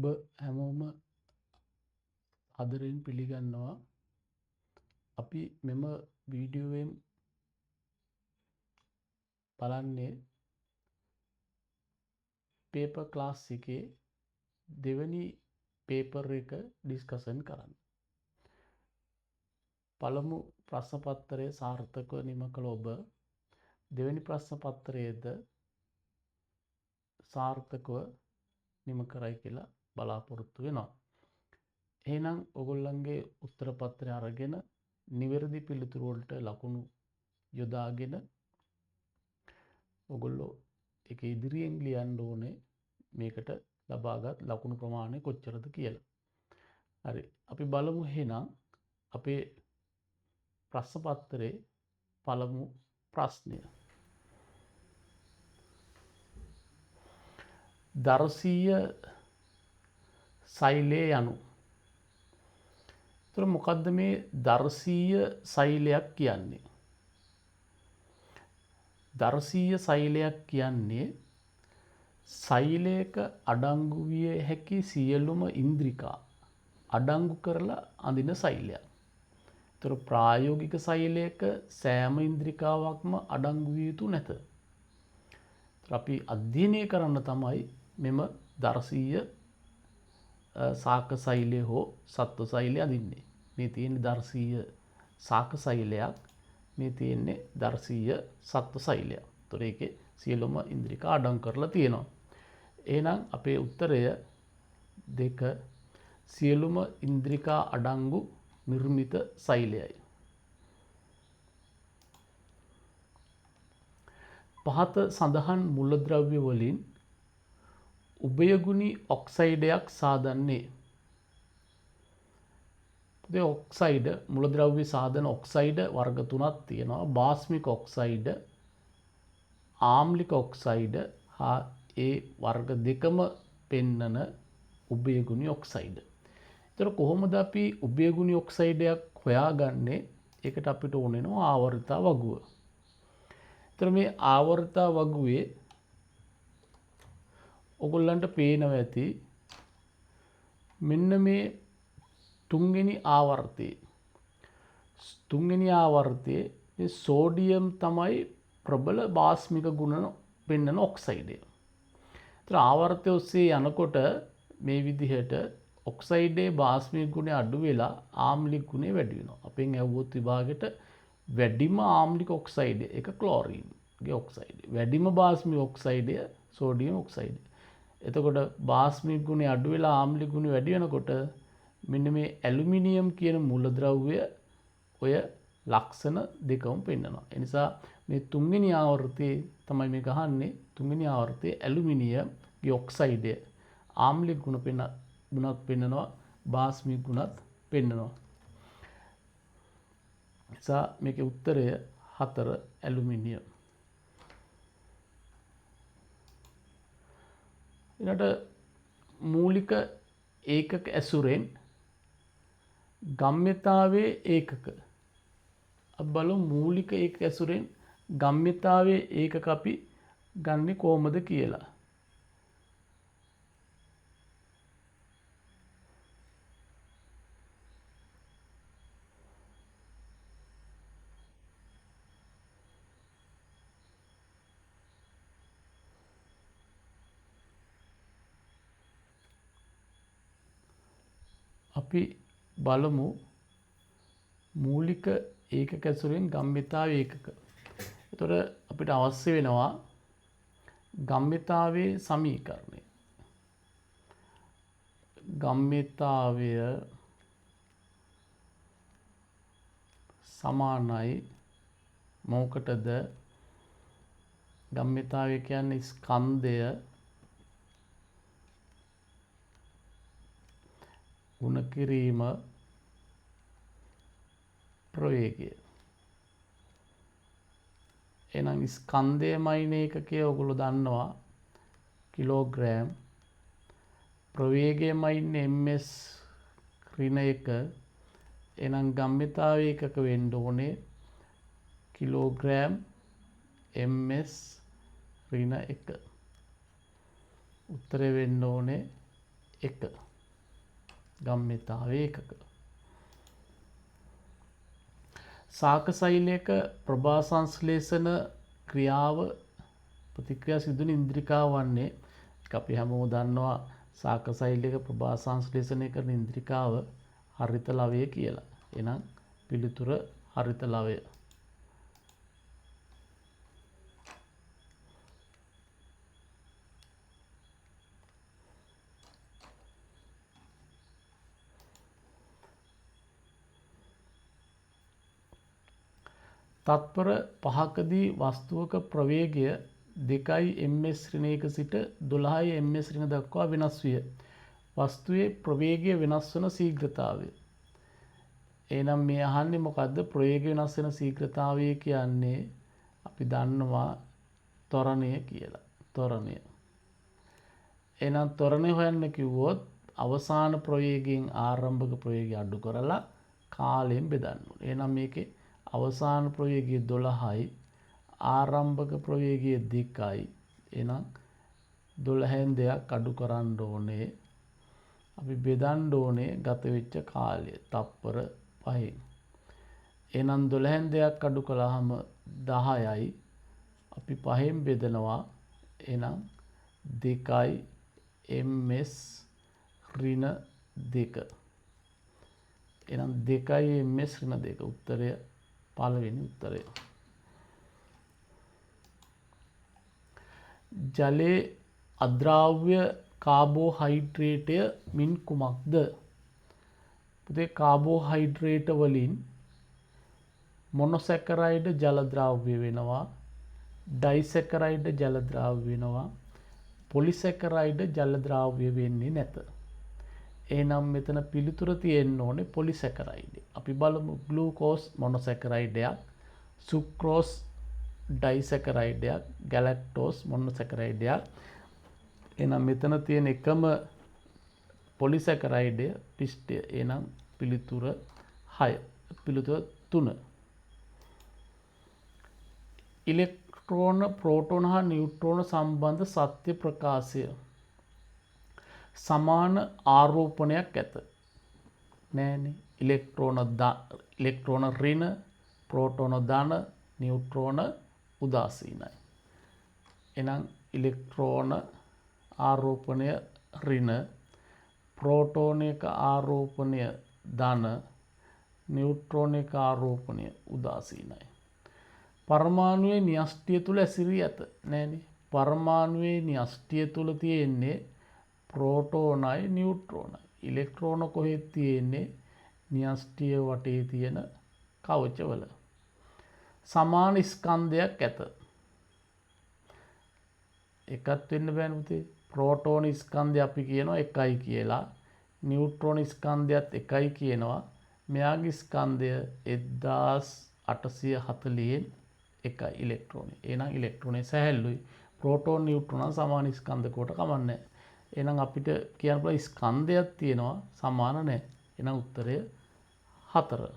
ඔබ හැමෝම ආදරයෙන් පිළිගන්නවා අපි මෙම වීඩියෝවෙන් බලන්නේ පේපර් ක්ලාස් එකේ දෙවැනි පේපර් එක ඩිස්කෂන් කරන්න. පළමු ප්‍රශ්න පත්‍රය සාර්ථකව නිම කළ ඔබ දෙවැනි ප්‍රශ්න පත්‍රයේද සාර්ථකව නිම කරයි කියලා බලාපොරොත්තු වෙනවා. එහෙනම් ඔයගොල්ලන්ගේ උත්තර පත්‍රය අරගෙන නිවැරදි පිළිතුරු වලට ලකුණු යොදාගෙන ඔයගොල්ලෝ ඒක ඉදිරියෙන් ලියන්න ඕනේ මේකට ලබාගත් ලකුණු ප්‍රමාණය කොච්චරද කියලා. හරි. අපි බලමු එහෙනම් අපේ ප්‍රශ්න පත්‍රයේ පළමු ප්‍රශ්නය. දර්ශීය සෛලය යනු. එතකොට මොකද්ද මේ දර්ශීය සෛලයක් කියන්නේ? දර්ශීය සෛලයක් කියන්නේ සෛලයක අඩංගු විය හැකි සියලුම ඉන්ද්‍රිකා අඩංගු කරලා අඳින සෛලයක්. ඒතර ප්‍රායෝගික සෛලයක සෑම ඉන්ද්‍රිකාවක්ම අඩංගු විය යුතු නැත. අපි අධ්‍යයනය කරන්න තමයි මෙම දර්ශීය සාක සෛලය හෝ සත්ව සෛලය අඳින්නේ. මේ තියෙන්නේ දර්ශීය සාක සෛලයක්, මේ තියෙන්නේ දර්ශීය සත්ව සෛලයක්. ඒතර ඒකේ සියලුම ඉන්ද්‍රිකා අඩංගු කරලා තියෙනවා. එහෙනම් අපේ උත්තරය 2 සියලුම ඉන්ද්‍රිකා අඩංගු නිර්මිත සෛලයයි. පහත සඳහන් මූලද්‍රව්‍ය වලින් උභයගුණී ඔක්සයිඩයක් සාදන්නේ. ඔක්සයිඩ මූලද්‍රව්‍ය සාධන ඔක්සයිඩ වර්ග 3ක් තියෙනවා. බාස්මික ඔක්සයිඩ, ආම්ලික ඔක්සයිඩ හා ඒ වර්ග දෙකම පෙන්නන උභයගුණී ඔක්සයිඩ. ඒතර කොහොමද අපි උභයගුණී ඔක්සයිඩයක් හොයාගන්නේ? ඒකට අපිට ඕන වෙනවා ආවර්තතා වගුව. ඒතර මේ ආවර්තතා වගුවේ ඔයගොල්ලන්ට පේනවා ඇති මෙන්න මේ තුන්වෙනි ආවර්තයේ. තුන්වෙනි ආවර්තයේ මේ සෝඩියම් තමයි ප්‍රබල බාස්මික ගුණ පෙන්වන ඔක්සයිඩය. ඒතර ආවර්තය ඔස්සේ යනකොට මේ විදිහට ඔක්සයිඩේ බාස්මික ගුණය අඩු වෙලා ආම්ලික ගුණය වැඩි වෙනවා. අපෙන් ඇහුවොත් විභාගෙට වැඩිම ආම්ලික ඔක්සයිඩය ඒක ක්ලෝරින්ගේ ඔක්සයිඩය. වැඩිම බාස්මික ඔක්සයිඩය සෝඩියම් ඔක්සයිඩය. එතකොට බාස්මික ගුණය අඩු වෙලා ආම්ලික ගුණය වැඩි වෙනකොට මෙන්න මේ ඇලුමිනියම් කියන මූලද්‍රව්‍ය ඔය ලක්ෂණ දෙකම පෙන්වනවා. ඒ නිසා මේ තුන්වෙනි ආවර්තයේ තමයි මේක අහන්නේ. තුන්වෙනි ආවර්තයේ ඇලුමිනියම්ගේ ඔක්සයිඩය ආම්ලික ගුණත් පෙන්වනවා, බාස්මික ගුණත් පෙන්වනවා. නිසා මේකේ උත්තරය 4 ඇලුමිනියම්. ඊළඟට මූලික ඒකක ඇසුරෙන් ගම්‍යතාවයේ ඒකක. අපි බලමු මූලික ඒකක ඇසුරෙන් ගම්‍යතාවයේ ඒකක අපි ගන්නෙ කොහොමද කියලා. අපි බලමු මූලික ඒකක ඇසුරෙන් ගම්‍යතාවයේ ඒකක. එතකොට අපිට අවශ්‍ය වෙනවා ගම්‍යතාවයේ සමීකරණය. ගම්‍යතාවය සමානයි මොකටද? ගම්‍යතාවය කියන්නේ ස්කන්ධය ගුණ කිරීම ප්‍රවේගය. එහෙනම් ස්කන්ධයමයින ඒකකය ඔයගොල්ලෝ දන්නවා කිලෝග්‍රෑම්. ප්‍රවේගයමයින් ms ඍණ 1. එහෙනම් ගම්‍යතාවය ඒකක වෙන්න ඕනේ කිලෝග්‍රෑම් ms ඍණ 1. උත්තරය වෙන්න ඕනේ 1 ගම්මිතාවේ ඒකක. සාකසෛලයක ප්‍රභා සංශ්ලේෂණ ක්‍රියාව ප්‍රතික්‍රියා සිදුවන ඉන්ද්‍රිකාව වන්නේ අපි හැමෝම දන්නවා සාකසෛලයක ප්‍රභා සංශ්ලේෂණය කරන ඉන්ද්‍රිකාව හරිත ලවය කියලා. එහෙනම් පිළිතුර හරිත ලවය. තත්පර 5කදී වස්තුවක ප්‍රවේගය 2 ms ඍණයක සිට 12 ms ඍණ දක්වා වෙනස් විය. වස්තුවේ ප්‍රවේගය වෙනස් වන ශීඝ්‍රතාවය. එහෙනම් මේ අහන්නේ මොකද්ද? ප්‍රවේගය වෙනස් වෙන ශීඝ්‍රතාවය කියන්නේ අපි දන්නවා ත්වරණය කියලා. ත්වරණය. එහෙනම් ත්වරණය හොයන්න කිව්වොත් අවසාන ප්‍රවේගයෙන් ආරම්භක ප්‍රවේගය අඩු කරලා කාලයෙන් බෙදන්න ඕනේ. එහෙනම් මේකේ අවසාන ප්‍රවේගය 12යි ආරම්භක ප්‍රවේගය 2යි. එහෙනම් 12න් 2ක් අඩු කරන්න ඕනේ. අපි බෙදන්න ඕනේ ගත වෙච්ච කාලය තප්පර 5න්. එහෙනම් 12න් 2ක් අඩු කළාම 10යි. අපි 5න් බෙදනවා. එහෙනම් 2යි ms ඍණ 2. එහෙනම් 2යි ms ඍණ 2 උත්තරය පළවෙනි උත්තරය. ජලයේ අද්‍රාව්‍ය කාබෝහයිඩ්‍රේටය මින් කුමක්ද? පුතේ කාබෝහයිඩ්‍රේට වලින් මොනොසැකරයිඩ් ජල ද්‍රාව්‍ය වෙනවා, ඩයිසැකරයිඩ් ජල ද්‍රාව්‍ය වෙනවා, පොලිසැකරයිඩ් ජල ද්‍රාව්‍ය වෙන්නේ නැත. එහෙනම් මෙතන පිළිතුර තියෙන්න ඕනේ පොලිසැකරයිඩ්. අපි බලමු ග්ලූකෝස් මොනොසැකරයිඩයක්, සුක්‍රෝස් ඩයිසැකරයිඩයක්, ගැලැක්ටෝස් මොනොසැකරයිඩයක්. එහෙනම් මෙතන තියෙන එකම පොලිසැකරයිඩය පිෂ්ඨය. එහෙනම් පිළිතුර 6. පිළිතුර 3. ඉලෙක්ට්‍රෝන, ප්‍රෝටෝන හා නියුට්‍රෝන සම්බන්ධ සත්‍ය ප්‍රකාශය. සමාන ආරෝපණයක් ඇත. නෑනේ. ඉලෙක්ට්‍රෝන ඍණ, ප්‍රෝටෝන ධන, නියුට්‍රෝන උදාසීනයි. එහෙනම් ඉලෙක්ට්‍රෝන ආරෝපණය ඍණ, ප්‍රෝටෝනයක ආරෝපණය ධන, නියුට්‍රෝනයක ආරෝපණය උදාසීනයි. පරමාණුවේ න්‍යෂ්ටිය තුල ඇසිරී ඇත. නෑනේ. පරමාණුවේ න්‍යෂ්ටිය තුල තියෙන්නේ ප්‍රෝටෝනයි නියුට්‍රෝනයි. ඉලෙක්ට්‍රෝන කොහෙද තියෙන්නේ? න්‍යෂ්ටිය වටේ තියෙන කවචවල. සමාන ස්කන්ධයක් ඇත. එකත් වෙන්න බෑනේ පුතේ. ප්‍රෝටෝන ස්කන්ධය අපි කියනවා 1යි කියලා. නියුට්‍රෝන ස්කන්ධයත් 1යි කියනවා. මෙයාගේ ස්කන්ධය 1840න් 1යි ඉලෙක්ට්‍රෝනේ. එහෙනම් ඉලෙක්ට්‍රෝනේ සැහැල්ලුයි. ප්‍රෝටෝන නියුට්‍රෝන සමාන ස්කන්ධ කොට කමන්නේ. එහෙනම් අපිට කියන්න පුළුවන් ස්කන්ධයක් තියෙනවා සමාන නැහැ. එහෙනම් උත්තරය 4.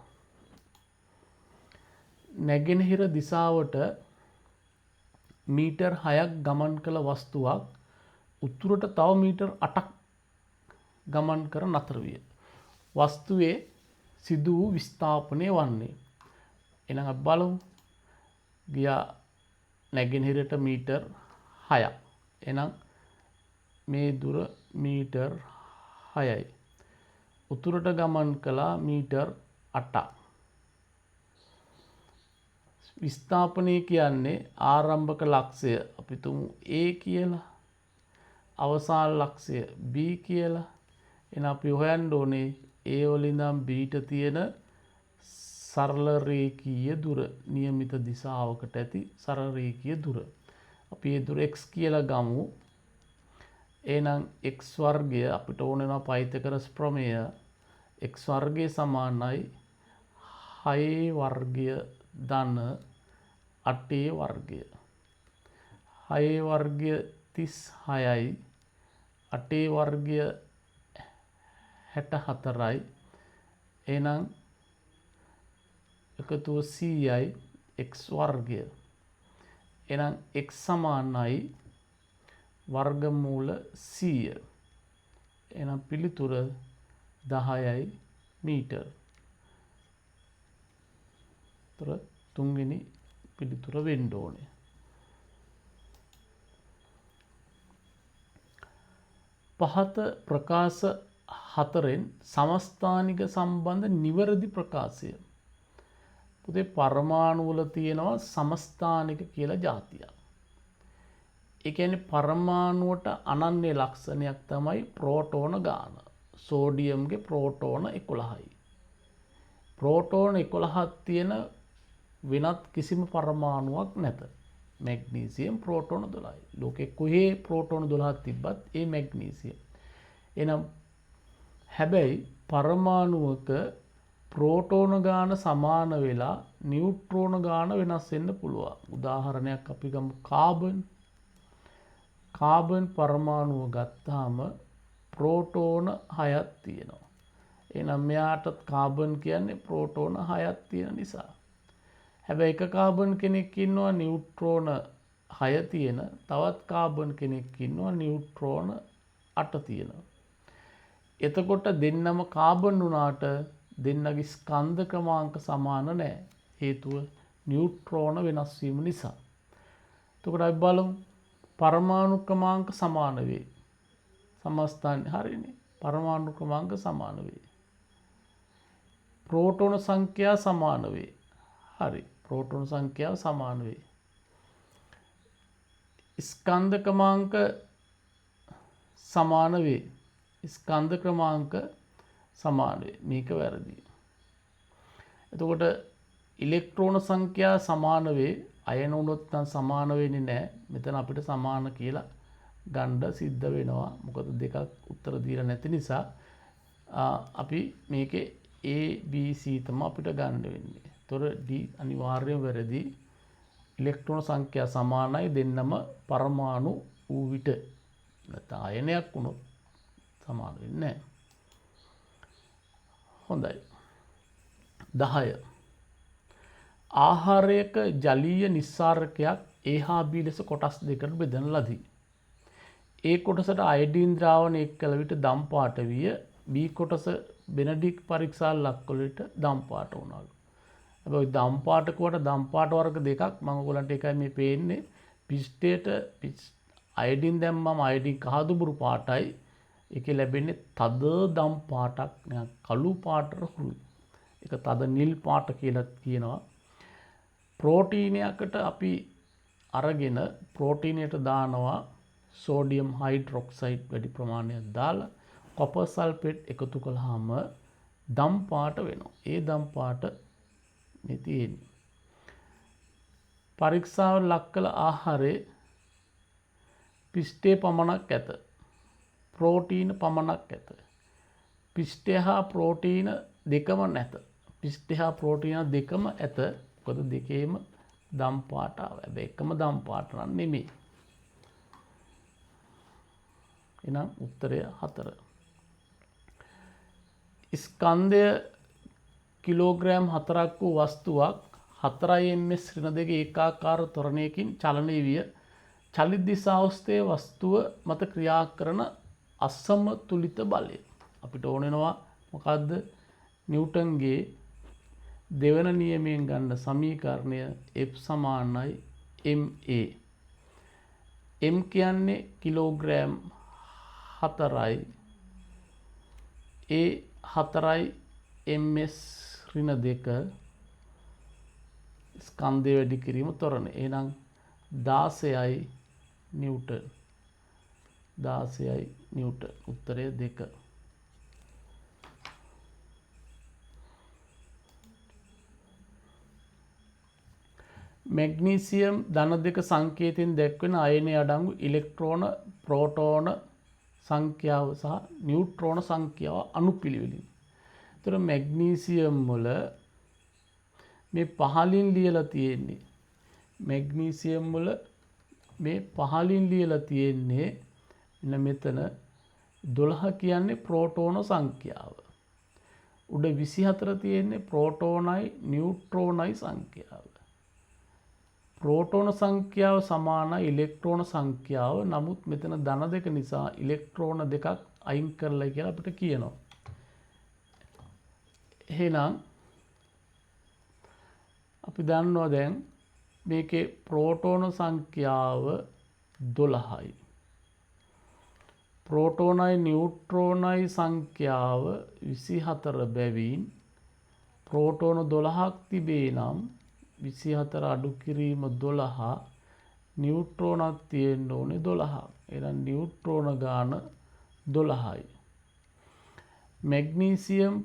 නැගෙනහිර දිශාවට මීටර් 6ක් ගමන් කළ වස්තුවක් උතුරට තව මීටර් 8ක් ගමන් කර නතර විය. වස්තුවේ සිදු වූ විස්ථාපනය වන්නේ. එහෙනම් අපි බලමු. ගියා නැගෙනහිරට මීටර් 6ක්. එහෙනම් මේ දුර මීටර් 6යි. උතුරට ගමන් කළා මීටර් 8ක්. විස්ථාපනය කියන්නේ ආරම්භක ලක්ෂය අපි තුමු A කියලා. අවසාන ලක්ෂය B කියලා. එහෙනම් අපි හොයන්න ඕනේ A වලින් ඉඳන් B ට තියෙන සරල රේඛීය දුර, નિયમિત දිශාවකට ඇති සරල රේඛීය දුර. අපි ඒ දුර x කියලා ගමු. එහෙනම් x වර්ගය අපිට ඕන වෙනවා පයිතගොරස් ප්‍රමේය. x වර්ගය සමානයි 6 වර්ගය ධන 8 වර්ගය. 6 වර්ගය 36යි. 8 වර්ගය 64යි. එහෙනම් එකතුව 100යි x වර්ගය. එහෙනම් x සමානයි වර්ගමූල 100. එහෙනම් පිළිතුර 10යි මීටර්. තොර තුන්වෙනි පිළිතුර වෙන්න ඕනේ. පහත ප්‍රකාශ හතරෙන් සමස්ථානික සම්බන්ධ නිවැරදි ප්‍රකාශය. පුතේ පරමාණු වල තියෙනවා සමස්ථානික කියලා જાතියක්. ඒ කියන්නේ පරමාණුවට අනන්‍ය ලක්ෂණයක් තමයි ප්‍රෝටෝන ගාන. සෝඩියම්ගේ ප්‍රෝටෝන 11යි. ප්‍රෝටෝන 11ක් තියෙන වෙනත් කිසිම පරමාණුවක් නැත. මැග්නීසියම් ප්‍රෝටෝන 12යි. ලෝකේ කොහේ ප්‍රෝටෝන 12ක් තිබ්බත් ඒ මැග්නීසියම්. එනම් හැබැයි පරමාණුවක ප්‍රෝටෝන ගාන සමාන වෙලා නියුට්‍රෝන ගාන වෙනස් වෙන්න පුළුවන්. උදාහරණයක් අපි ගමු කාබන්. කාබන් පරමාණුව ගත්තාම ප්‍රෝටෝන 6ක් තියෙනවා. එහෙනම් මෙයාටත් කාබන් කියන්නේ ප්‍රෝටෝන 6ක් තියෙන නිසා. හැබැයි එක කාබන් කෙනෙක් ඉන්නවා නියුට්‍රෝන 6 තියෙන, තවත් කාබන් කෙනෙක් ඉන්නවා නියුට්‍රෝන 8 තියෙනවා. එතකොට දෙන්නම කාබන් වුණාට දෙන්නගේ ස්කන්ධ ක්‍රමාංක සමාන නැහැ. හේතුව නියුට්‍රෝන වෙනස් වීම නිසා. එතකොට අපි බලමු පරමාණු ක්‍රමාංක සමාන වේ. සමස්ථාන හරිනේ. පරමාණු ක්‍රමාංක සමාන වේ. ප්‍රෝටෝන සංඛ්‍යා සමාන වේ. හරි. ප්‍රෝටෝන සංඛ්‍යාව සමාන වේ. ස්කන්ධ ක්‍රමාංක සමාන වේ. ස්කන්ධ ක්‍රමාංක සමාන වේ. මේක වැරදි. එතකොට ඉලෙක්ට්‍රෝන සංඛ්‍යා සමාන වේ. අයන වුණොත් නම් සමාන වෙන්නේ නැහැ. මෙතන අපිට සමාන කියලා ගන්න සිද්ධ වෙනවා. මොකද දෙකක් උත්තර දීලා නැති නිසා අපි මේකේ A B C තමයි අපිට ගන්න වෙන්නේ. තොර D අනිවාර්යයෙන් වැරදි. ඉලෙක්ට්‍රෝන සංඛ්‍යා සමානයි දෙන්නම පරමාණු වූ විට. නැත්නම් අයනයක් වුණොත් සමාන වෙන්නේ නැහැ. හොඳයි. 10. ආහාරයක ජලීය නිස්සාරකයක් A හා B ලෙස කොටස් දෙකකට බෙදන ලදී. A කොටසට අයඩීන් ද්‍රාවණය එක් කළ විට දම් පාට විය. B කොටස බෙනඩික් පරීක්ෂා ලක් කළ විට දම් පාට වුණාලු. හැබැයි දම් පාට කොට දම් පාට වර්ග දෙකක් මම ඔයගලන්ට එකයි මේ පේන්නේ. පිස්ටේට අයඩින් දැම්මම අයඩින් කහදුඹුරු පාටයි. ඒකේ ලැබෙන්නේ තද දම් පාටක් නෑ කළු පාටට හුරුයි. ඒක තද නිල් පාට කියලා කියනවා. ප්‍රෝටීනයකට අපි අරගෙන ප්‍රෝටීනයට දානවා සෝඩියම් හයිඩ්‍රොක්සයිඩ් වැඩි ප්‍රමාණයක් දාලා කොපර් සල්ෆේට් එකතු කළාම දම් පාට වෙනවා. ඒ දම් පාට මේ තියෙන්නේ. පරීක්ෂාව ලක් කළ ආහාරයේ පිස්ටේ පමණක් ඇත. ප්‍රෝටීන පමණක් ඇත. පිස්ටය හා ප්‍රෝටීන දෙකම නැත. පිස්ටය හා ප්‍රෝටීන දෙකම ඇත. මොකද දෙකේම දම් පාට ආව. හැබැයි එකම දම් පාට නම් නෙමෙයි. එහෙනම් උත්තරය 4. ස්කන්ධය කිලෝග්‍රෑම් 4ක් වූ වස්තුවක් 4 ms ඍණ දෙක ඒකාකාර ත්වරණයකින් චලනය විය. චලිත දිශා ඔස්සේ වස්තුව මත ක්‍රියා කරන අසමතුලිත බලය. අපිට ඕන වෙනවා මොකද්ද? නිව්ටන්ගේ දෙවන නියමයෙන් ගන්න සමීකරණය F සමානයි ma. m කියන්නේ කිලෝග්‍රෑම් 4යි. a 4යි ms ඍණ 2 ස්කන්ධය වැඩි කිරීම ත්වරණය. එහෙනම් 16යි නිව්ටන්. 16යි නිව්ටන්. උත්තරය 2. මැග්නීසියම් ධන 2 සංකේතයෙන් දැක්වෙන අයනය අඩංගු ඉලෙක්ට්‍රෝන ප්‍රෝටෝන සංඛ්‍යාව සහ නියුට්‍රෝන සංඛ්‍යාව අනුපිළිවෙලින්. ඒතර මැග්නීසියම් වල මේ පහලින් ලියලා තියෙන්නේ මැග්නීසියම් වල මේ පහලින් ලියලා තියෙන්නේ මෙන්න මෙතන 12 කියන්නේ ප්‍රෝටෝන සංඛ්‍යාව. උඩ 24 තියෙන්නේ ප්‍රෝටෝනයි නියුට්‍රෝනයි සංඛ්‍යාව. ප්‍රෝටෝන සංඛ්‍යාව සමානයි ඉලෙක්ට්‍රෝන සංඛ්‍යාව. නමුත් මෙතන ධන 2 නිසා ඉලෙක්ට්‍රෝන දෙකක් අයින් කරලා කියලා අපිට කියනවා. එහෙනම් අපි දන්නවා දැන් මේකේ ප්‍රෝටෝන සංඛ්‍යාව 12යි. ප්‍රෝටෝනයි නියුට්‍රෝනයි සංඛ්‍යාව 24 බැවින් ප්‍රෝටෝන 12ක් තිබේ නම් 24 අඩු කිරීම 12 නියුට්‍රෝනක් තියෙන්න ඕනේ 12ක්. එහෙනම් නියුට්‍රෝන ගාන 12යි. මැග්නීසියම්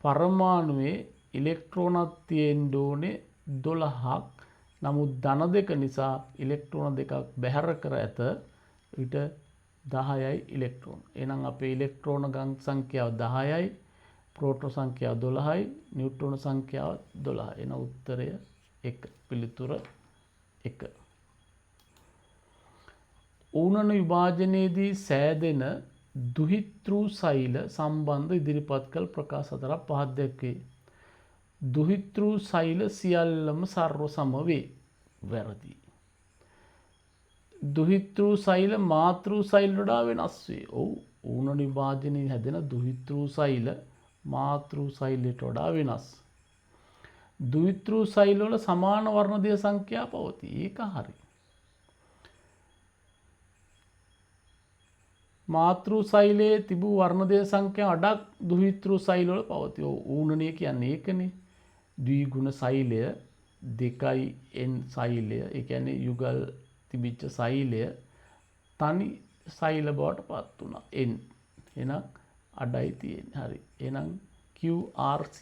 පරමාණුවේ ඉලෙක්ට්‍රෝනක් තියෙන්න ඕනේ 12ක්. නමුත් ධන දෙක නිසා ඉලෙක්ට්‍රෝන දෙකක් බැහැර කර ඇත. ඊට 10යි ඉලෙක්ට්‍රෝන. එහෙනම් අපේ ඉලෙක්ට්‍රෝන සංඛ්‍යාව 10යි, ප්‍රෝටෝන සංඛ්‍යාව 12යි, නියුට්‍රෝන සංඛ්‍යාව 12යි. එහෙනම් උත්තරය 1. පිළිතුර 1. ඌනන විභාජනයේදී සෑදෙන දුහිතෘ සෛල සම්බන්ධ ඉදිරිපත් කළ ප්‍රකාශ 4ක් පහත් දැක්වේ. දුහිතෘ සෛල සියල්ලම සර්ව සම වේ. වැරදි. දුහිතෘ සෛල මාතෘ සෛල වඩා වෙනස් වේ. ඔව්. ඌනන විභාජනයේ හැදෙන දුහිතෘ සෛල මාතෘ සෛලයට වඩා වෙනස්. දුහිතෘ සෛල වල සමාන වර්ණදේශ සංඛ්‍යා පවතී. ඒක හරි. මාතෘ සෛලයේ තිබූ වර්ණදේශ සංඛ්‍යා අඩක් දුහිතෘ සෛල වල පවතී. ඔව්. ඌනණය කියන්නේ ඒකනේ. ද්විගුණ සෛලය 2n සෛලය, ඒ කියන්නේ යුගල් තිබිච්ච සෛලය තනි සෛල බවට පත් වුණා. n. එහෙනම් අඩයි තියෙන්නේ. හරි. එහෙනම් QRC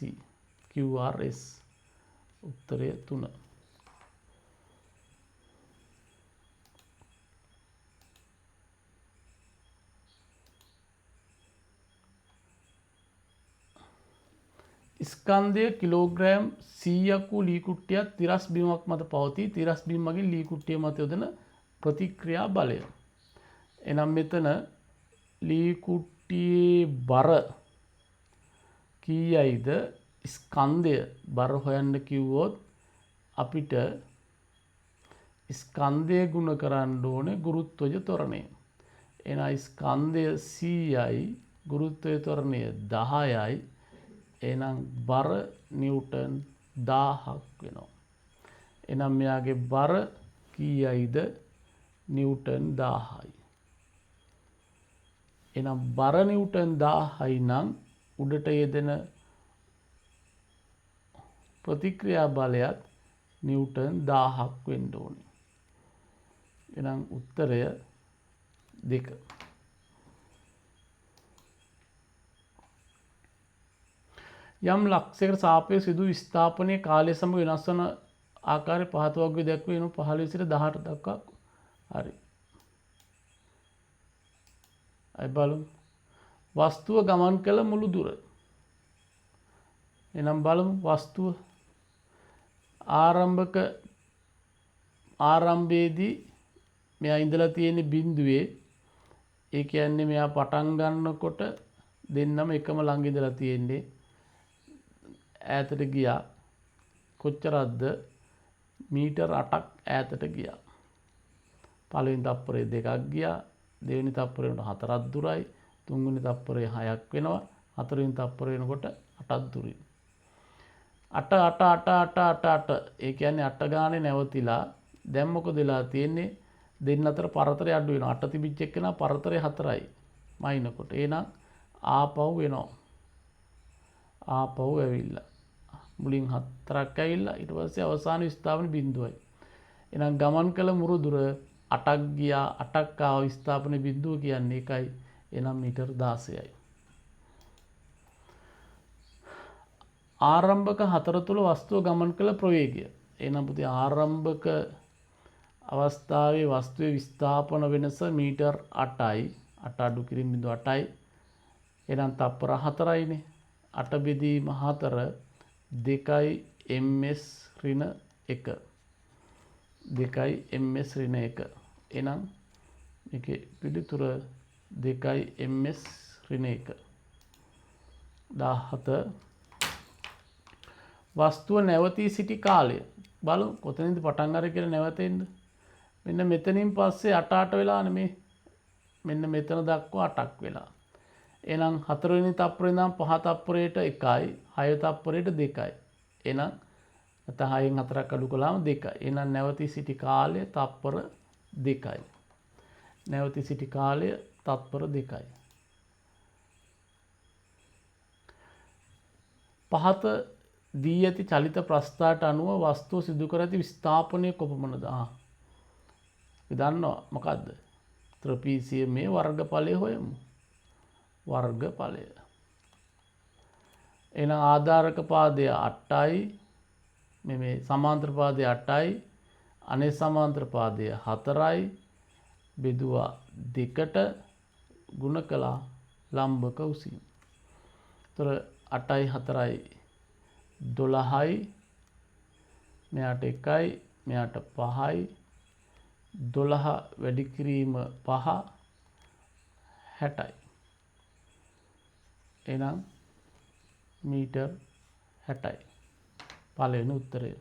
QRS උත්තරය 3. ස්කන්ධය කිලෝග්‍රෑම් 100ක් වූ ලී කුට්ටියක් තිරස් බිමක් මත පවතී. තිරස් බිම මගින් ලී කුට්ටිය මත යොදන ප්‍රතික්‍රියා බලය. එනම් මෙතන ලී කුට්ටියේ බර කීයයිද? ස්කන්ධය බර හොයන්න කිව්වොත් අපිට ස්කන්ධය ගුණ කරන්න ඕනේ ගුරුත්වජ ත්වරණය. එහෙනම් ස්කන්ධය 100යි, ගුරුත්වජ ත්වරණය 10යි. එහෙනම් බර නිව්ටන් 1000ක් වෙනවා. එහෙනම් මෙයාගේ බර කීයයිද? නිව්ටන් 1000යි. එහෙනම් බර නිව්ටන් 1000යි නම් උඩට යෙදෙන ප්‍රතික්‍රියා බලයත් නිව්ටන් 1000ක් වෙන්න ඕනේ. එහෙනම් උත්තරය 2. යම් ලක්ෂයකට සාපේක්ෂව සිදු විස්ථාපනයේ කාලය සමග වෙනස් වන ආකාරය පහත වර්ගයේ දැක්වේ. එනු 15 සිට 18 දක්වා. හරි. අය බලමු. වස්තුව ගමන් කළ මුළු දුර. එනම් බලමු වස්තුව ආරම්භයේදී මෙයා ඉඳලා තියෙන බිඳුවේ, ඒ කියන්නේ මෙයා පටන් ගන්නකොට දෙන්නම එකම ළඟ ඉඳලා තියෙන්නේ. ඈතට ගියා. කොච්චරක්ද? මීටර් 8ක් ඈතට ගියා. පළවෙනි තප්පරේ 2ක් ගියා. දෙවෙනි තප්පරේ වෙනකොට 4ක් දුරයි. තුන්වෙනි තප්පරේ 6ක් වෙනවා. හතරවෙනි තප්පරේ වෙනකොට 8ක් දුරයි. 8 8 8 8 8 8. ඒ කියන්නේ 8 ගානේ නැවතිලා දැන් මොකද වෙලා තියෙන්නේ? දෙන්න අතර පරතරය අඩු වෙනවා. 8 තිබිච්ච එකනා පරතරය 4යි. මයින්කොට. එහෙනම් ආපහු වෙනවා. ආපහු ඇවිල්ලා. මුලින් 4ක් ඇවිල්ලා ඊට පස්සේ අවසාන විස්ථාපන බිඳුවයි. එහෙනම් ගමන් කළ මුරු දුර 8ක් ගියා. 8ක් ආව විස්ථාපන බිඳුව කියන්නේ ඒකයි. එහෙනම් මීටර් 16යි. ආරම්භක 4 තුල වස්තුව ගමන් කළ ප්‍රවේගය. එහෙනම් පුතේ ආරම්භක අවස්ථාවේ වස්තුවේ විස්ථාපන වෙනස මීටර් 8යි. 8 අඩු කිරීම බිඳුව 8යි. එහෙනම් තප්පර 4යිනේ. 8 බෙදීම 4 2යි ms ඍණ 1. 2යි ms ඍණ 1. එහෙනම් මේකේ පිළිතුර 2යි ms ඍණ 1. 17 වස්තුව නැවතී සිටි කාලය. බලමු කොතනින්ද පටන් අර කියලා නැවතෙන්න. මෙන්න මෙතනින් පස්සේ 8 8 වෙලානේ මේ. මෙන්න මෙතන දක්වා 8ක් වෙලා. එහෙනම් 4 වෙනි තප්පරේ ඉඳන් 5 තප්පරයට 1යි 6 තප්පරයට 2යි. එහෙනම් නැත්නම් 6න් 4ක් අඩු කළාම 2යි. එහෙනම් නැවතී සිටි කාලය තප්පර 2යි. නැවතී සිටි කාලය තත්පර 2යි. පහත දී ඇති චලිත ප්‍රස්ථාට අනුව වස්තුව සිදු කර ඇති විස්ථාපනය කොපමණද? අපි දන්නවා මොකද්ද? ත්‍රපීසියමේ වර්ගඵලය හොයමු. වර්ගඵලය. එහෙනම් ආධාරක පාදය 8යි. මේ සමාන්තර පාදය 8යි. අනේ සමාන්තර පාදය 4යි. බෙදුවා 2ට ගුණ කළා ලම්බක උසින්. ඒතර 8යි 4යි 12යි. මෙයාට 1යි මෙයාට 5යි. 12 වැඩි කිරීම 5 60යි. එහෙනම් මීටර් 60යි. පළවෙනි උත්තරය.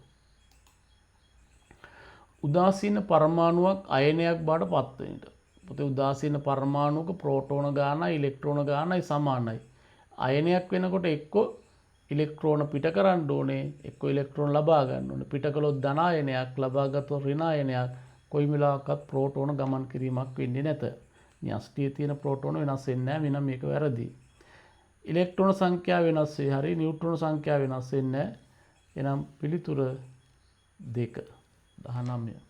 උදාසීන පරමාණුවක් අයනයක් බවට පත්වෙන්නට. පුතේ උදාසීන පරමාණුක ප්‍රෝටෝන ගානයි ඉලෙක්ට්‍රෝන ගානයි සමානයි. අයනයක් වෙනකොට එක්කෝ ඉලෙක්ට්‍රෝන පිට කරන්න ඕනේ, එක්කෝ ඉලෙක්ට්‍රෝන ලබා ගන්න ඕනේ. පිට කළොත් ධන අයනයක්, ලබා ගත්තොත් ඍණ අයනයක්. කොයි වෙලාවකත් ප්‍රෝටෝන ගමන් කිරීමක් වෙන්නේ නැත. න්‍යෂ්ටියේ තියෙන ප්‍රෝටෝන වෙනස් වෙන්නේ නැහැ. මෙන්න මේක වැරදි. ඉලෙක්ට්‍රෝන සංඛ්‍යාව වෙනස් වෙයි. හරි. නියුට්‍රෝන සංඛ්‍යාව වෙනස් වෙන්නේ නැහැ. එනම් පිළිතුර 2 19.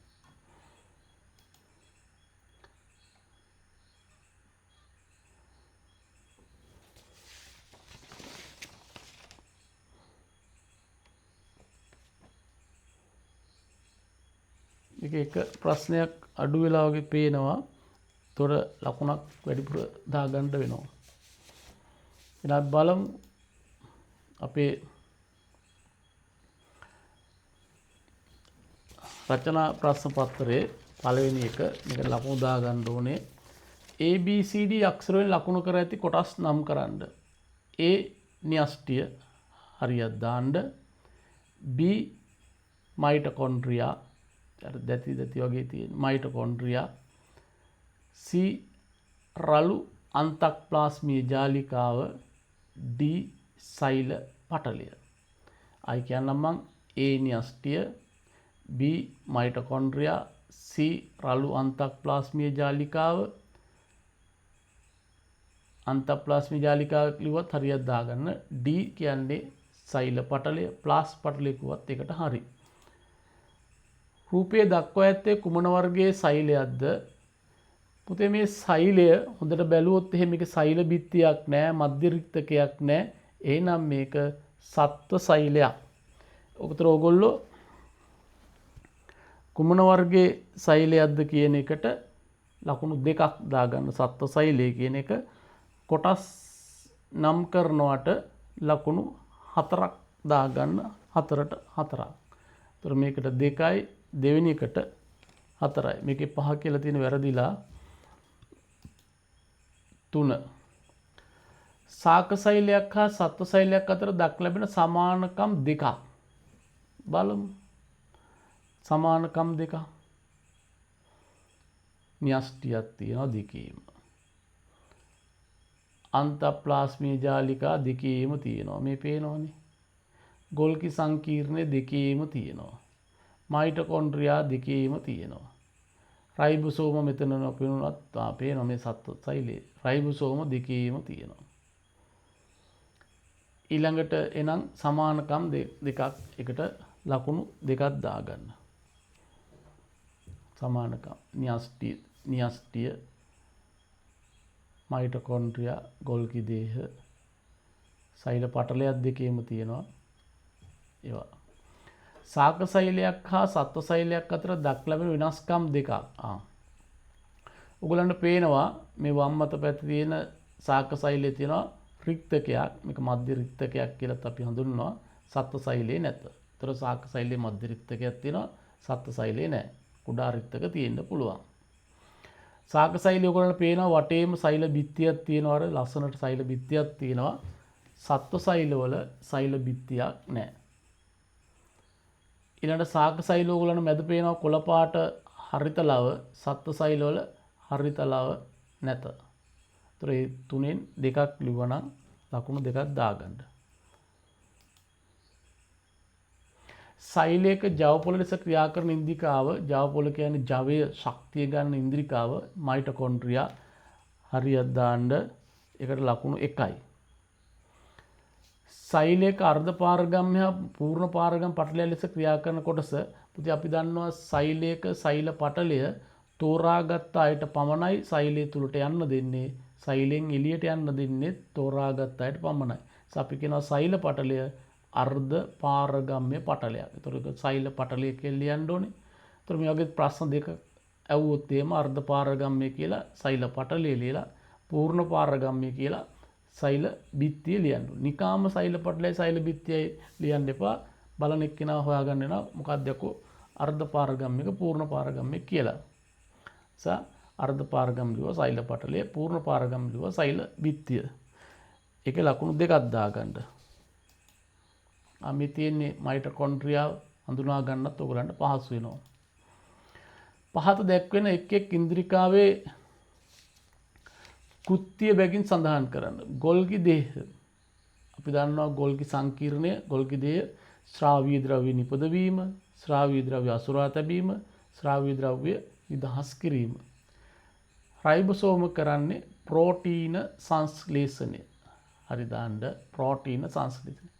මේක එක ප්‍රශ්නයක් අඩු වෙලා වගේ පේනවා. තොර ලකුණක් වැඩිපුර දාගන්න වෙනවා. ඊළඟ බලමු අපේ රචනා ප්‍රශ්න පත්‍රයේ පළවෙනි එක මේකට ලකුණු දාගන්න ඕනේ. ABCD අක්ෂර වලින් ලකුණු කර ඇති කොටස් නම් කරන්න. A න්‍යෂ්ටිය හරියට දාන්න. B මයිටොකොන්ඩ්‍රියා දැති වගේ තියෙන මයිටොකොන්ඩ්‍රියා. C රළු අන්තක්ප්ලාස්මීය ජාලිකාව. D සෛල පටලය. අයි කියන්නම් මං A න්‍යෂ්ටිය, B මයිටොකොන්ඩ්‍රියා, C රළු අන්තක්ප්ලාස්මීය ජාලිකාව. අන්තක්ප්ලාස්මීය ජාලිකාව කිව්වත් හරියට දාගන්න. D කියන්නේ සෛල පටලය, ප්ලාස් පටලය කිව්වත් ඒකට හරි. රූපයේ දක්වා ඇත්තේ කුමන වර්ගයේ සෛලයක්ද? පුතේ මේ සෛලය හොඳට බැලුවොත් එහෙම මේක සෛල බිත්තියක් නෑ, මධ්‍ය රික්තකයක් නෑ. එහෙනම් මේක සත්ව සෛලයක්. ඔකතර ඕගොල්ලෝ කුමන වර්ගයේ සෛලයක්ද කියන එකට ලකුණු 2ක් දාගන්න. සත්ව සෛලය කියන එක කොටස් නම් කරනවට ලකුණු 4ක් දාගන්න. 4ට 4ක්. ඒතර මේකට 2යි, දෙවෙනි එකට 4යි. මේකේ 5 කියලා තියෙන වැරදිලා 3. සාක සෛලයක් හා සත්ව සෛලයක් අතර දක් ලැබෙන සමානකම් 2ක් බලමු. සමානකම් 2ක්. න්‍යෂ්ටියක් තියෙනවා දෙකේම. අන්තප්ලාස්මීය ජාලිකා දෙකේම තියෙනවා. මේ පේනවනේ. ගොල්කි සංකීර්ණය දෙකේම තියෙනවා. මයිටොකොන්ඩ්‍රියා දෙකේම තියෙනවා. රයිබෝසෝම මෙතන පේනුනත් පේනවා මේ සත්ව සෛලයේ. රයිබෝසෝම දෙකේම තියෙනවා. ඊළඟට එනම් සමානකම් දෙකක් එකට ලකුණු 2ක් දාගන්න. සමානකම් න්‍යෂ්ටිය මයිටොකොන්ඩ්‍රියා ගොල්කි දේහ සෛල පටලයක් දෙකේම තියෙනවා. ඒවා සාක සෛලයක් හා සත්ව සෛලයක් අතර දක් ලැබෙන වෙනස්කම් 2ක්. ඔයගලන්ට පේනවා මේ වම් අත පැත්තේ තියෙන සාක සෛලයේ තියෙනවා රික්තකයක්. මේක මධ්‍ය රික්තකයක් කියලාත් අපි හඳුන්වනවා. සත්ව සෛලයේ නැත. ඒතර සාක සෛලයේ මධ්‍ය රික්තකයක් තියෙනවා. සත්ව සෛලයේ නැහැ. කුඩා රික්තක තියෙන්න පුළුවන්. සාක සෛලය ඔයගලන්ට පේනවා වටේම සෛල බිත්තියක් තියෙනවා. අර ලස්සනට සෛල බිත්තියක් තියෙනවා. සත්ව සෛලවල සෛල බිත්තියක් නැහැ. ඊළඟට සාක සෛල ඔයගලන්ට මැද පේනවා කොළ පාට හරිත ලව. සත්ව සෛලවල හරිත ලව නැත. ඒතර ඒ තුනෙන් දෙකක් ලිව්වනම් ලකුණු දෙකක් දාගන්න. සෛලයක ජවපොළ ලෙස ක්‍රියා කරන ඉන්ද්‍රිකාව, ජවපොළ කියන්නේ ජවය ශක්තිය ගන්න ඉන්ද්‍රිකාව මයිටොකොන්ඩ්‍රියා. හරියට දාන්න. ඒකට ලකුණු 1යි. සෛලයක අර්ධ පාරගම්‍ය හා පූර්ණ පාරගම් පටලය ලෙස ක්‍රියා කරන කොටස. පුතේ අපි දන්නවා සෛලයක සෛල පටලය තෝරාගත් අයට පමණයි සෛලය තුලට යන්න දෙන්නේ. සෛලයෙන් එළියට යන්න දෙන්නේ තෝරාගත් අයට පමණයි. අපි කියනවා සෛල පටලය අර්ධ පාරගම්‍ය පටලයක්. ඒතකොට සෛල පටලය කියලා ලියන්න ඕනේ. ඒතකොට මේ වගේ ප්‍රශ්න දෙක ඇහුවොත් එහෙම අර්ධ පාරගම්‍ය කියලා සෛල පටලය ලියලා පූර්ණ පාරගම්‍ය කියලා සෛල බිත්තිය ලියන්න ඕනේ. නිකාම සෛල පටලයයි සෛල බිත්තියයි ලියන්න එපා. බලන එක්කෙනා හොයාගන්න වෙනවා මොකක්ද යකෝ අර්ධ පාරගම්මික පූර්ණ පාරගම්මික කියලා. අර්ධ පාරගම් ලිව සෛල පටලය, පූර්ණ පාරගම් ලිව සෛල බිත්තිය. ඒක ලකුණු දෙකක් දාගන්න. මේ තියෙන්නේ මයිටොකොන්ඩ්‍රියා හඳුනා ගන්නත් ඔයගලන්ට පහසු වෙනවා. පහත දැක්වෙන එක් එක් ඉන්ද්‍රිකාවේ කෘත්‍ය බැගින් සඳහන් කරන්න. ගොල්ගි දේහ. අපි දන්නවා ගොල්ගි සංකීර්ණය, ගොල්ගි දේහ ශ්‍රාවීය ද්‍රව්‍ය නිපදවීම, ශ්‍රාවීය ද්‍රව්‍ය අසුරා තැබීම, ශ්‍රාවීය ද්‍රව්‍ය නිදහස් කිරීම. රයිබෝසෝම කරන්නේ ප්‍රෝටීන සංශ්ලේෂණය. හරි දාන්න ප්‍රෝටීන සංශ්ලේෂණය.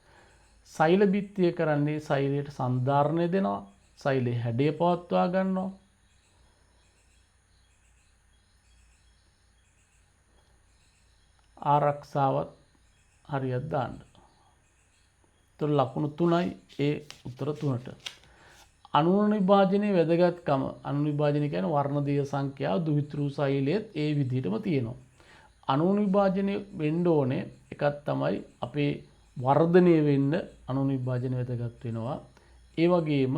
සෛල බිත්තිය කරන්නේ සෛලයට සන්ධාරණය දෙනවා, සෛලයේ හැඩය පවත්වා ගන්නවා. ආරක්ෂාවත් හරියට දාන්න. ඒතර ලකුණු 3යි ඒ උත්තර 3ට. අණු විභාජනයේ වැදගත්කම. අණු විභාජනය කියන්නේ වර්ණදීය සංඛ්‍යාව දුහිතෘ සෛලයේත් ඒ විදිහටම තියෙනවා. අණු විභාජනය වෙන්න ඕනේ එකක් තමයි අපේ වර්ධනය වෙන්න අණු විභාජනය වැදගත් වෙනවා. ඒ වගේම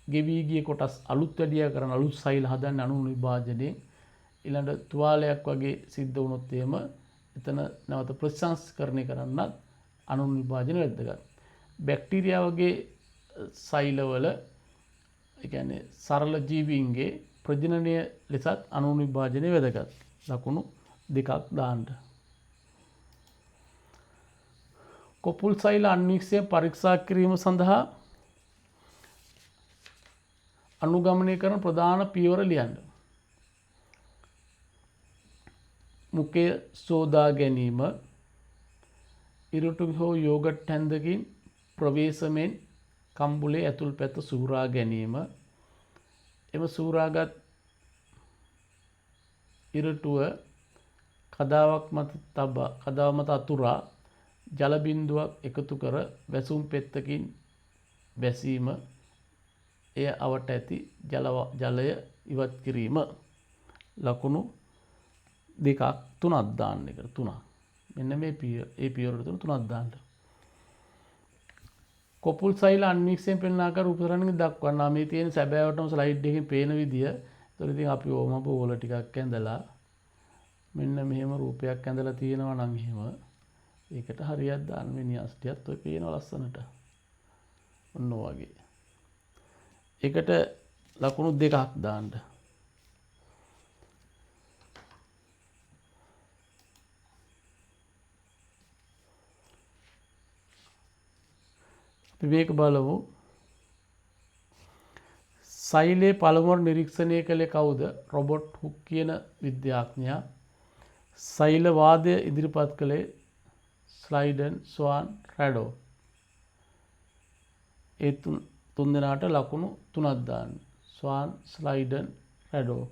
ගෙවි ගිය කොටස් අලුත් වැඩියා කරන අලුත් සෛල හදන්න අණු විභාජනයෙන් ඊළඟ තුවාලයක් වගේ සිද්ධ වුණොත් එහෙම එතන නැවත ප්‍රතිසංස්කරණය කරන්නත් අණු විභාජන වැදගත්. බැක්ටීරියා වගේ සෛලවල ඒ කියන්නේ සරල ජීවීන්ගේ ප්‍රජනනය ලෙසත් අණු විභාජනය වැදගත්. ලකුණු දෙකක් දාන්න. කොපුල් සෛල අන්වීක්ෂය පරීක්ෂා කිරීම සඳහා අනුගමනය කරන ප්‍රධාන පියවර ලියන්න. මුඛය සෝදා ගැනීම, ඉරටු හෝ යෝගට් හැන්දකින් ප්‍රවේශමෙන් කම්බුලේ ඇතුල් පැත්ත සූරා ගැනීම, එම සූරාගත් ඉරටුව කදාවක් මත අතුරා ජල බිඳුවක් එකතු කර වැසුම් පෙත්තකින් බැසීම, එය අවට ඇති ජලය ඉවත් කිරීම. ලකුණු දෙකක් තුනක් දාන්න. එකට 3ක්. මෙන්න මේ පියවර තුනක් දාන්න. කොපුල් සෛල අන්වීක්ෂයෙන් පෙන්වන ආකාර උපකරණකින් දක්වන්න. මේ තියෙන සැබෑවටම ස්ලයිඩ් එකකින් පේන විදිය. ඒතර ඉතින් අපි ඕම බෝල ටිකක් ඇඳලා මෙන්න මෙහෙම රූපයක් ඇඳලා තියෙනවා නම් එහෙම ඒකට හරියට දාන්න මේ න්‍යාස්ටියත් ඔය පේනවා ලස්සනට. ඔන්න වගේ. ඒකට ලකුණු දෙකක් දාන්න. විවේක බලමු. සෛලයේ පළමුවට නිරීක්ෂණය කළේ කවුද? රොබර්ට් හුක් කියන විද්‍යාඥයා. සෛල වාදය ඉදිරිපත් කළේ ස්ලයිඩන්, ස්වාන්, රැඩෝ. ඒ තුන් දෙනාට ලකුණු 3ක් දාන්න. ස්වාන්, ස්ලයිඩන්, රැඩෝ.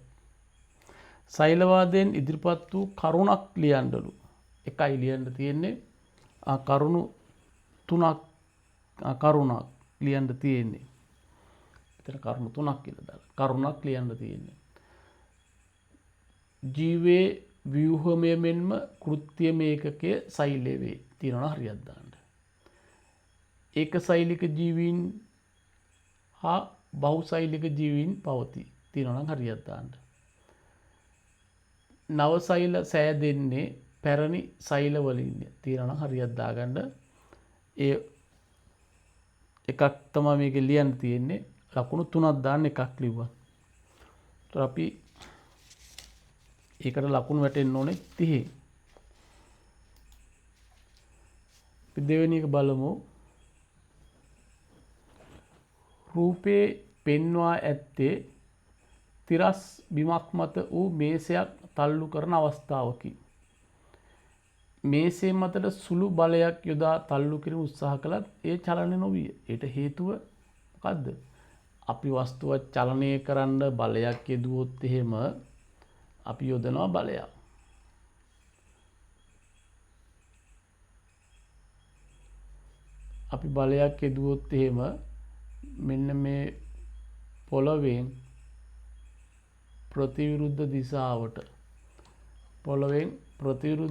සෛල වාදයෙන් ඉදිරිපත් වූ කරුණක් ලියන්නලු. එකයි ලියන්න තියෙන්නේ. කරුණු 3ක් කරුණක් ලියන්න තියෙන්නේ. එතන කරුණු 3ක් කියලා දාලා කරුණක් ලියන්න තියෙන්නේ. ජීවයේ ව්‍යුහමය මෙන්ම කෘත්‍යමය ඒකකයේ සෛලයේ වේ. තියෙනවා හරියට දාන්න. ඒක සෛලික ජීවීන් හා බහුසෛලික ජීවීන් පවතී. තියෙනවා නම් හරියට දාන්න. නව සෛල සෑදෙන්නේ පැරණි සෛල වලින්. තියෙනවා නම් හරියට දාගන්න. ඒ එකක් තමයි මේකේ ලියන්න තියෙන්නේ. ලකුණු 3ක් දාන්න එකක් ලිව්වා. ඒතර අපි ඒකට ලකුණු වැටෙන්න ඕනේ 30. අපි දෙවෙනි එක බලමු. රූපේ පෙන්වා ඇත්තේ තිරස් බිමක් මත වූ මේසයක් තල්ලු කරන අවස්ථාවකි. මේසේ මතට සුළු බලයක් යොදා තල්ලු කිරීම උත්සාහ කළත් ඒ චලනය නොවිය. ඒට හේතුව මොකද්ද? අපි වස්තුවක් චලනය කරන්න බලයක් යෙදුවොත් එහෙම අපි යොදනවා බලයක්. අපි බලයක් යෙදුවොත් එහෙම මෙන්න මේ පොළවෙන් ප්‍රතිවිරුද්ධ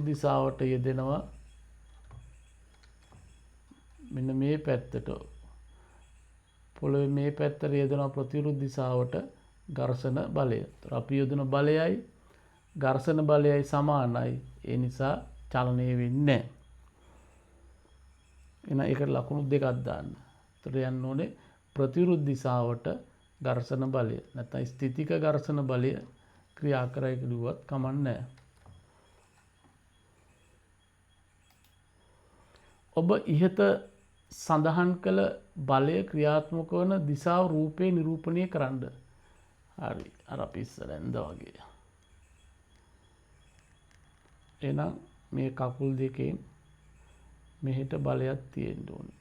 දිශාවට යෙදෙනවා මෙන්න මේ පැත්තට. පොළවේ මේ පැත්තට යෙදෙනවා ප්‍රතිවිරුද්ධ දිශාවට ඝර්ෂණ බලය. අපි යොදන බලයයි ඝර්ෂණ බලයයි සමානයි. ඒ නිසා චලනය වෙන්නේ නැහැ. එහෙනම් ඒකට ලකුණු දෙකක් දාන්න. ඒතර යන්න ඕනේ ප්‍රතිවිරුද්ධ දිශාවට ඝර්ෂණ බලය. නැත්නම් ස්ථිතික ඝර්ෂණ බලය ක්‍රියා කරයි කිව්වත් කමක් නැහැ. ඔබ ඉහත සඳහන් කළ බලය ක්‍රියාත්මක වන දිශාව රූපේ නිරූපණය කරන්න. හරි. අර අපි ඉස්සර ඇඳා වගේ. එහෙනම් මේ කකුල් දෙකෙන් මෙහෙට බලයක් තියෙන්න ඕනේ.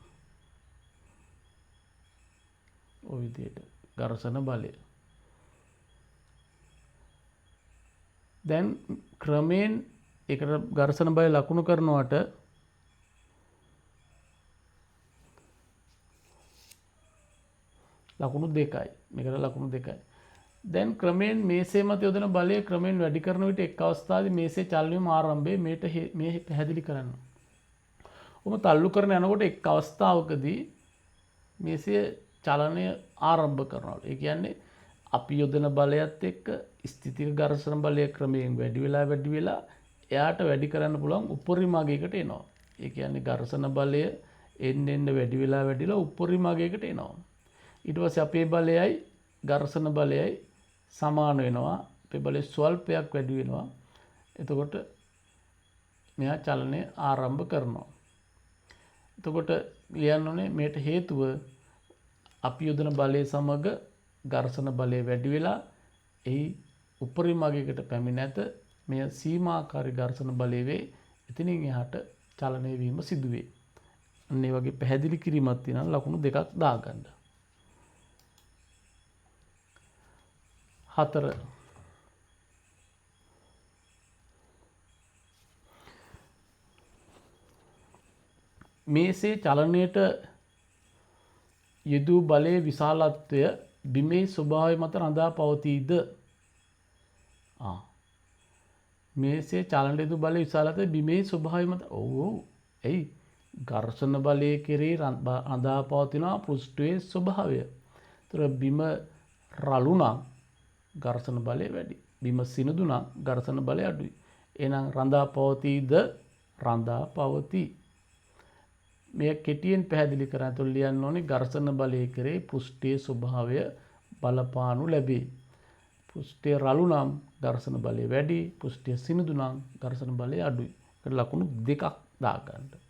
ඔය විදිහට ඝර්ෂණ බලය. දැන් ක්‍රමයෙන් ඒකට ඝර්ෂණ බලය ලකුණු කරනවට ලකුණු දෙකයි. මේකට ලකුණු දෙකයි. දැන් ක්‍රමයෙන් මේසේ මත යොදන බලය ක්‍රමයෙන් වැඩි කරන විට එක් අවස්ථාවේදී මේසේ චලනයේ ආරම්භයේ මේ පැහැදිලි කරන්න. ඔබ තල්ලු කරන යනකොට එක් අවස්ථාවකදී මේසේ චලනය ආරම්භ කරනවා. ඒ කියන්නේ අපි යොදන බලයත් එක්ක ස්ථිතික ඝර්ෂණ බලය ක්‍රමයෙන් වැඩි වෙලා එයාට වැඩි කරන්න පුළුවන් උපරිම අගයකට එනවා. ඒ කියන්නේ ඝර්ෂණ බලය එන්න වැඩි වෙලා උපරිම අගයකට එනවා. ඊට පස්සේ අපේ බලයයි ඝර්ෂණ බලයයි සමාන වෙනවා. අපේ බලය ස්වල්පයක් වැඩි වෙනවා. එතකොට මෙයා චලනය ආරම්භ කරනවා. එතකොට ලියන්න ඕනේ මේට හේතුව අපි යොදන බලය සමග ඝර්ෂණ බලය වැඩි වෙලා එහි උපරිම අගයකට පැමිණ නැත. මෙය සීමාකාරී ඝර්ෂණ බලය වේ. එතනින් එහාට චලනය වීම සිදු වේ. අන්න ඒ වගේ පැහැදිලි කිරීමක් තියෙනවා. ලකුණු දෙකක් දාගන්න. 4 මේසේ චලනයට යෙදූ බලයේ විශාලත්වය බිමේ ස්වභාවය මත රඳා පවතීද? මේසේ චලනයට යෙදූ බලයේ විශාලත්වය බිමේ ස්වභාවය මත එයි ඝර්ෂණ බලයේ කෙරෙහි රඳා පවතිනවා පෘෂ්ඨයේ ස්වභාවය. ඒතර බිම රළු නම් ඝර්ෂණ බලය වැඩි. බිම සිනිඳු නම් ඝර්ෂණ බලය අඩුයි. එහෙනම් රඳා පවතීද? රඳා පවතී. මේ කෙටියෙන් පැහැදිලි කරන්න තුල ලියන්න ඕනේ ඝර්ෂණ බලයේ කෙරේ පෘෂ්ඨයේ ස්වභාවය බලපානු ලැබේ. පෘෂ්ඨය රළු නම් ඝර්ෂණ බලය වැඩි, පෘෂ්ඨය සිනිඳු නම් ඝර්ෂණ බලය අඩුයි. ඒකට ලකුණු දෙකක් දාගන්න.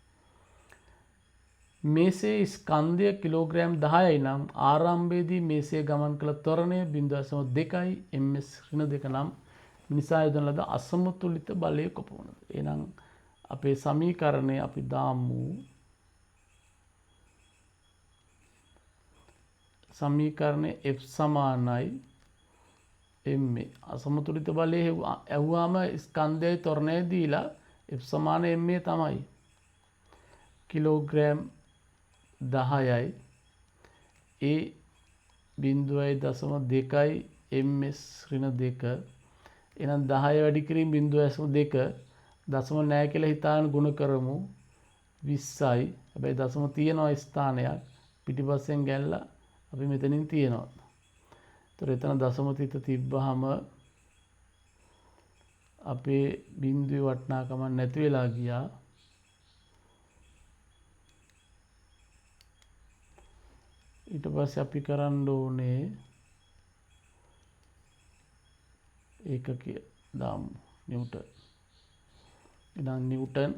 මේසේ ස්කන්ධය කිලෝග්‍රෑම් 10යි නම් ආරම්භයේදී මේසේ ගමන් කළ ත්වරණය 0.2යි ms ඍණ 2 නම් මිනිසා යොදන ලද අසමතුලිත බලය කොපමණද? එහෙනම් අපේ සමීකරණය අපි දාමු සමීකරණය F සමානයි ma. අසමතුලිත බලය ඇහුවාම ස්කන්ධයයි ත්වරණයයි දීලා F සමාන ma තමයි. කිලෝග්‍රෑම් 10යි ඒ 0.2යි ms ඍණ 2. එහෙනම් 10 වැඩි කිරීම 0.2 දශම නැහැ කියලා හිතාගෙන ගුණ කරමු 20යි. හැබැයි දශම තියෙනවා ස්ථානයක් පිටිපස්සෙන් ගැනලා අපි මෙතනින් තියෙනවා. ඒතර එතන දශම තිත තිබ්බහම අපේ බිඳුවේ වටිනාකමක් නැති වෙලා ගියා. ඊට පස්සේ අපි කරන්න ඕනේ ඒකකය දාමු නිව්ටන්. එහෙනම් නිව්ටන්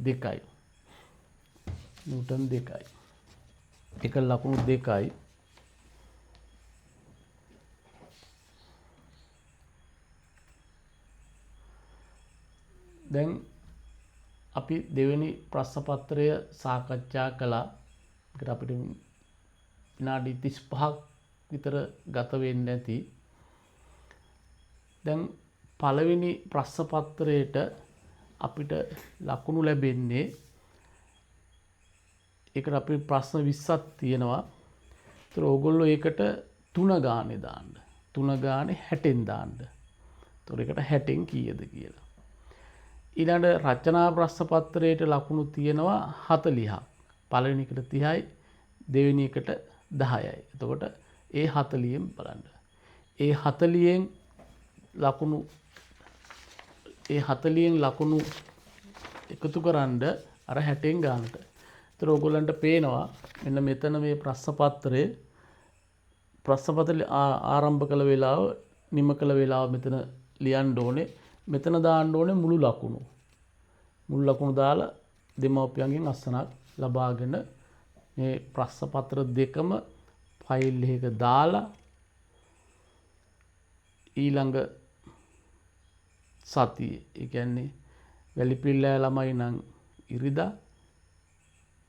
2යි. නිව්ටන් 2යි. එක ලකුණු 2යි. දැන් අපි දෙවෙනි ප්‍රශ්න පත්‍රය සාකච්ඡා කළා. ඒකට අපිට විනාඩි 35ක් විතර ගත වෙන්නේ නැති. දැන් පළවෙනි ප්‍රශ්න පත්‍රයට අපිට ලකුණු ලැබෙන්නේ ඒකට අපි ප්‍රශ්න 20ක් තියෙනවා. ඒතර ඕගොල්ලෝ ඒකට 3 ගානේ දාන්න. 3 ගානේ 60න් දාන්න. ඒතර ඒකට 60න් කීයද කියලා. ඊළඟ රචනා ප්‍රශ්න පත්‍රයට ලකුණු තියෙනවා 40ක්. පළවෙනි එකට 30යි, දෙවෙනි එකට 10යි. එතකොට ඒ 40න් බලන්න. ඒ 40න් ලකුණු එකතු කරන්ඩ අර 60න් ගානට. ඒතර ඕගොල්ලන්ට පේනවා මෙන්න මෙතන මේ ප්‍රශ්න පත්‍රය ආරම්භ කළ වෙලාව, නිම කළ වෙලාව මෙතන ලියන්න ඕනේ. මෙතන දාන්න ඕනේ මුළු ලකුණු. මුළු ලකුණු දාලා දෙමව්පියන්ගෙන් අස්සනක් ලබාගෙන මේ ප්‍රශ්න පත්‍ර දෙකම ෆයිල් එකක දාලා ඊළඟ සතියේ, ඒ කියන්නේ වැලිපිල්ලෑ ළමයි නම් ඉරිදා,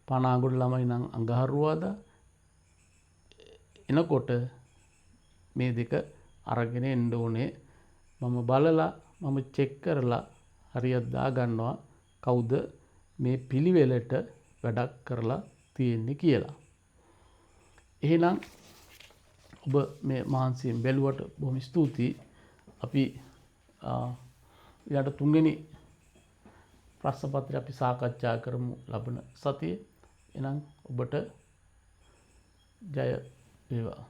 පනාගොඩ ළමයි නම් අඟහරුවාදා එනකොට මේ දෙක අරගෙන එන්න ඕනේ. මම බලලා මම චෙක් කරලා හරියට දාගන්නවා කවුද මේ පිළිවෙලට වැඩක් කරලා තියෙන්නේ කියලා. එහෙනම් ඔබ මේ මහන්සියෙන් බැලුවට බොහොම ස්තුතියි. අපි ඊළඟ තුන්වෙනි ප්‍රශ්න පත්‍රය අපි සාකච්ඡා කරමු ලබන සතියේ. එහෙනම් ඔබට ජය වේවා.